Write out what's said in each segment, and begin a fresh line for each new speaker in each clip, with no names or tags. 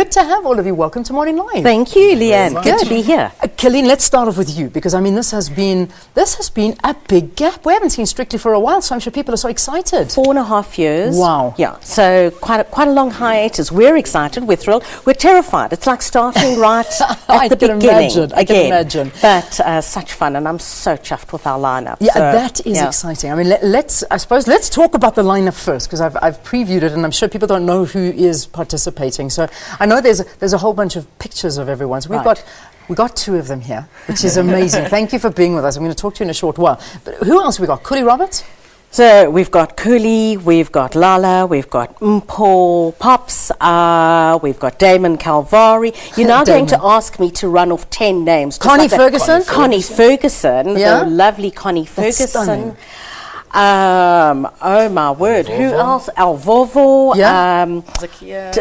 Good to have all of you. Welcome to Morning Live.
Thank you, Leanne. Good to be here.
Colleen, let's start off with you, because I mean this has been a big gap. We haven't seen Strictly for a while, so I'm sure people are so excited.
4.5 years.
Wow.
Yeah. So quite a long hiatus. We're excited. We're thrilled. We're terrified. It's like starting right at the beginning.
I can imagine.
But such fun, and I'm so chuffed with our lineup.
Yeah, so, that is exciting. I mean, let's talk about the lineup first, because I've previewed it, and I'm sure people don't know who is participating. So I know there's a whole bunch of pictures of everyone. So we got two of them here, which is amazing. Thank you for being with us. I'm going to talk to you in a short while. But who else we got? Cooley Roberts?
So we've got Cooley, we've got Lala, we've got Mpho Pops, we've got Damon Calvari. You're now going to ask me to run off 10 names.
Connie Ferguson?
Connie Ferguson, the lovely Connie Ferguson. Oh my word!
Alvovo.
Who else? Alvovo.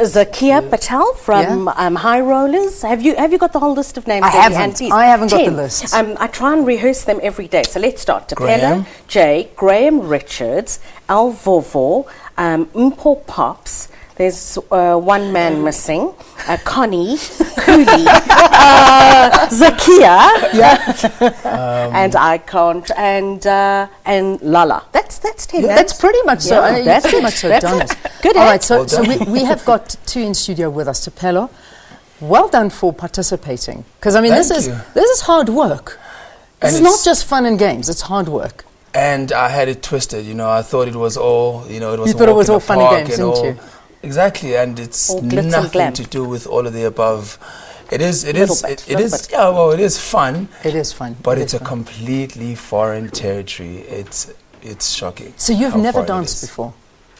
Zakia Patel from High Rollers. Have you got the whole list of names?
I haven't got the list.
I try and rehearse them every day. So let's start. Tapela J, Graham Richards, Alvovo, Mpho Pops. There's one man missing. Connie, Cooley, Zakia, and I can't, and Lala. That's 10.
That's pretty much so.
That's
pretty much so done it.
Good.
All right, so we have got two in studio with us. Tapelo, well done for participating, because I mean this is hard work. This is not just fun and games. It's hard work.
And I had it twisted. I thought it was all. It was.
You thought it was all fun and games, didn't you?
Exactly, and it's nothing to do with all of the above. It is fun.
It is fun.
But it's a completely foreign territory. It's shocking.
So you've never danced before?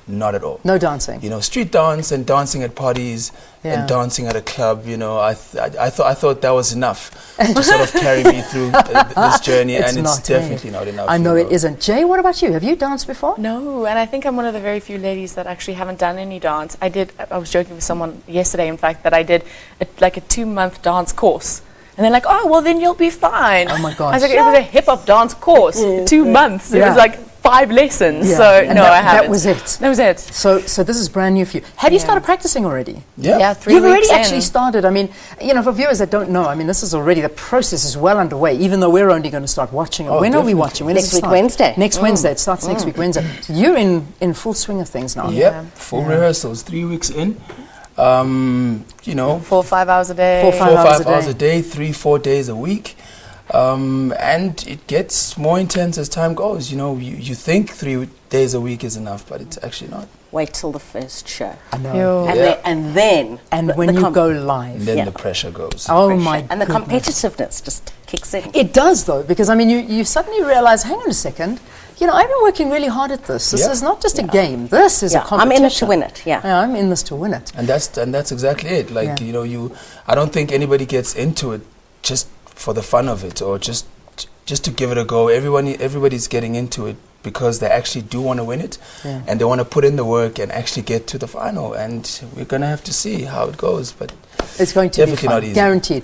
Not at all.
No dancing.
Street dance and dancing at parties and dancing at a club. I thought that was enough to sort of carry me through this journey, and it's definitely not enough.
I know it isn't. Jay, what about you? Have you danced before?
No, and I think I'm one of the very few ladies that actually haven't done any dance. I was joking with someone yesterday, in fact, that I did a 2-month dance course. And they're like, oh, well, then you'll be fine.
Oh, my gosh.
I was like, it was a hip-hop dance course, 2 months. It was like 5 lessons.
Yeah.
So, no, I haven't.
That was it.
That was it.
So this is brand new for you. Have you started practicing already?
Yeah, 3
You've
weeks
already
in.
actually started. I mean, for viewers that don't know, I mean, this is already, the process is well underway, even though we're only going to start watching it. When are we watching? When
next week Wednesday.
Next Wednesday. It starts next week Wednesday. So you're in full swing of things now.
Yep, full rehearsals, 3 weeks in.
4 or 5 hours a day.
4 or 5 hours a day.
3-4 days a week. And it gets more intense as time goes. You think 3 days a week is enough, but it's actually not.
Wait till the first show.
I know.
And then
when you go live.
Then the pressure goes.
Oh my
And the competitiveness just kicks in.
It does, though, because I mean you suddenly realize, hang on a second, I've been working really hard at this. This is not just a game. This is a competition.
I'm in it to win it.
I'm in this to win it.
And that's exactly it. Like I don't think anybody gets into it just for the fun of it, or just to give it a go. Everybody's getting into it because they actually do want to win it, and they want to put in the work and actually get to the final. And we're gonna have to see how it goes, but
it's going to be fun,
not easy.
Guaranteed.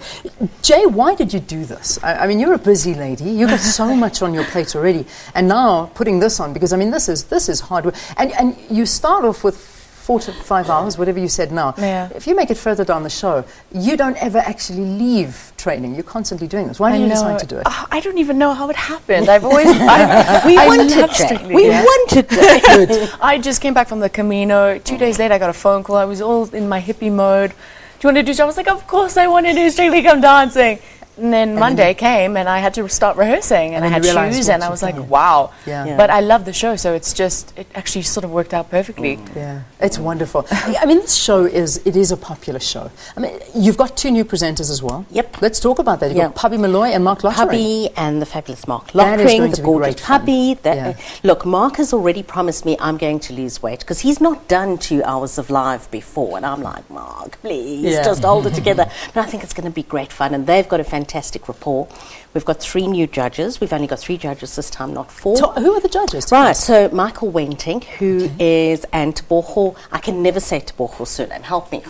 Jay, why did you do this? I mean, you're a busy lady. You've got so much on your plate already, and now putting this on, because I mean, this is hard work. And you start off with 4 to 5 hours, whatever you said now.
Yeah.
If you make it further down the show, you don't ever actually leave training. You're constantly doing this. Why did you decide to do it?
I don't even know how it happened. I've always
we wanted
Good. I just came back from the Camino. 2 days later, I got a phone call. I was all in my hippie mode. Do you want to do something? I was like, of course I want to do Strictly Come Dancing. And then Monday came, and I had to start rehearsing, and I had shoes, and I was like, wow.
Yeah.
But I love the show, so it actually sort of worked out perfectly.
Yeah, it's wonderful. I mean, this show is a popular show. I mean, you've got 2 new presenters as well.
Yep.
Let's talk about that. You've got Pubby Malloy and Mark Lottering.
Pubby and the fabulous Mark
That is
Lottering,
going
the
to be
gorgeous
great fun.
Pubby. Look, Mark has already promised me I'm going to lose weight, because he's not done 2 hours of live before, and I'm like, Mark, please, just hold it together. But I think it's going to be great fun, and they've got a fantastic rapport. We've got 3 new judges. We've only got 3 judges this time, not 4.
So who are the judges?
Right, so Michael Wenting, who is, and Teboho, I can never say Teboho's surname, help me,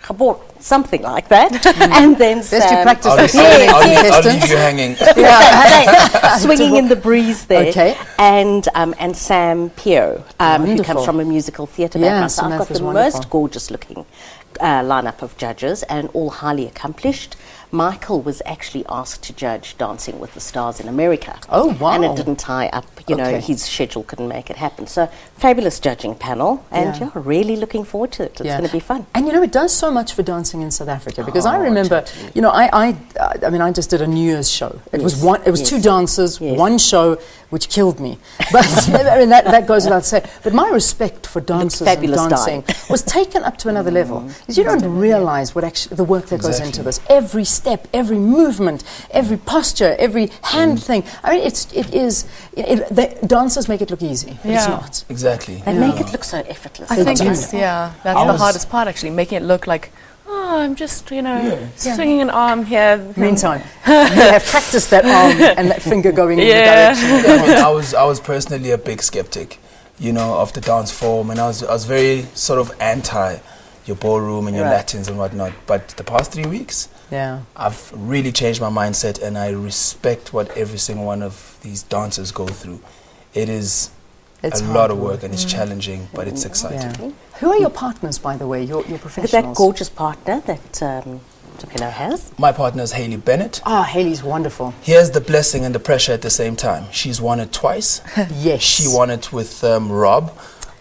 Geboord, something like that. And then
Best you
Sam,
practice
I'll
this
leave, I'll leave- I'll
contestants.
leave you hanging.
swinging in the breeze there.
Okay.
And Sam Pio, who
Wonderful.
comes from a musical theatre
Yeah,
background. So I've got
Samantha's
the
wonderful.
most gorgeous looking lineup of judges, and all highly accomplished. Michael was actually asked to judge Dancing with the Stars in America.
Oh, wow.
And it didn't tie up,
Okay.
his schedule couldn't make it happen. So, fabulous judging panel, and
Yeah.
really looking forward to it. It's going to be fun.
And it does so much for dancing in South Africa, because I remember, I mean, I just did a New Year's show. It was two dancers,
Yes.
one show, which killed me. But I mean, that goes without saying. But my respect for dancers and
fabulous
dancing was taken up to another level. Because you don't realize what actually the work that goes into this. Every step, every movement, every posture, every hand thing. I mean, the dancers make it look easy, but it's
Yeah.
not.
Exactly.
They make it look so effortless.
I
They
think
do.
that's the hardest part, actually, making it look like, oh, I'm just, swinging an arm here.
Meantime, you have practiced that arm and that finger going in the
Yeah.
direction.
I mean, I was personally a big skeptic, of the dance form, and I was very sort of anti your ballroom and your
Right.
Latins and whatnot. But the past 3 weeks,
Yeah.
I've really changed my mindset, and I respect what every single one of these dancers go through. It is
It's
a
hard
lot of
work.
work, and it's challenging, but it's exciting.
Yeah. Who are your partners, by the way, your
Look at
professionals?
that gorgeous partner that Tupelo has.
My partner is Hayley Bennett.
Ah, Haley's wonderful.
Here's the blessing and the pressure at the same time. She's won it twice.
Yes.
She won it with Rob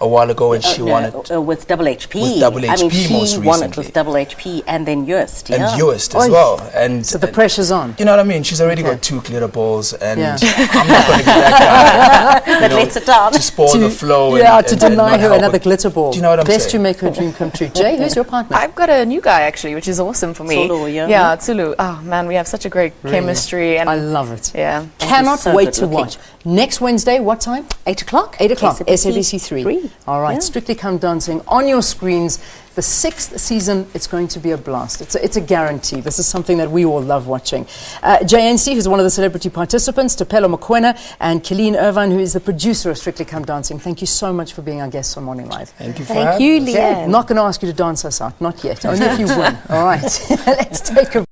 a while ago, and she won it
with Double HP.
with Double
I mean,
HP
she
most
won it
recently.
with Double HP and then Yost.
and
Yeah.
Yost as
Oy.
well. And
So the pressure's on.
you know what I mean? She's already
Okay.
got 2 glitter balls, and
Yeah.
I'm not going to be that guy
That lets it down.
to spoil the flow.
Yeah,
and,
to
and- and
deny
not
her
help
another
it.
glitter ball.
Do you know what I'm
Best
saying?
you make her dream come true. Jay, who's your partner?
I've got a new guy, actually, which is awesome for me.
Tsulu, yeah.
Yeah, Tsulu. Oh, man, we have such a great chemistry. And
I love it.
yeah.
Cannot
so
wait
good
to
looking.
watch. Next Wednesday, what time?
8 o'clock.
8 o'clock,
SABC
SABC 3.
3.
All right,
Yeah.
Strictly Come Dancing on your screens. The 6th season, it's going to be a blast. It's a guarantee. This is something that we all love watching. JNC, who's one of the celebrity participants, Tupelo Mokoena, and Killeen Irvine, who is the producer of Strictly Come Dancing. Thank you so much for being our guests on Morning Live.
Thank you for
Thank
having
you,
us.
Leanne.
Not going to ask you to dance us out, not yet. Only if you win. All right, let's take a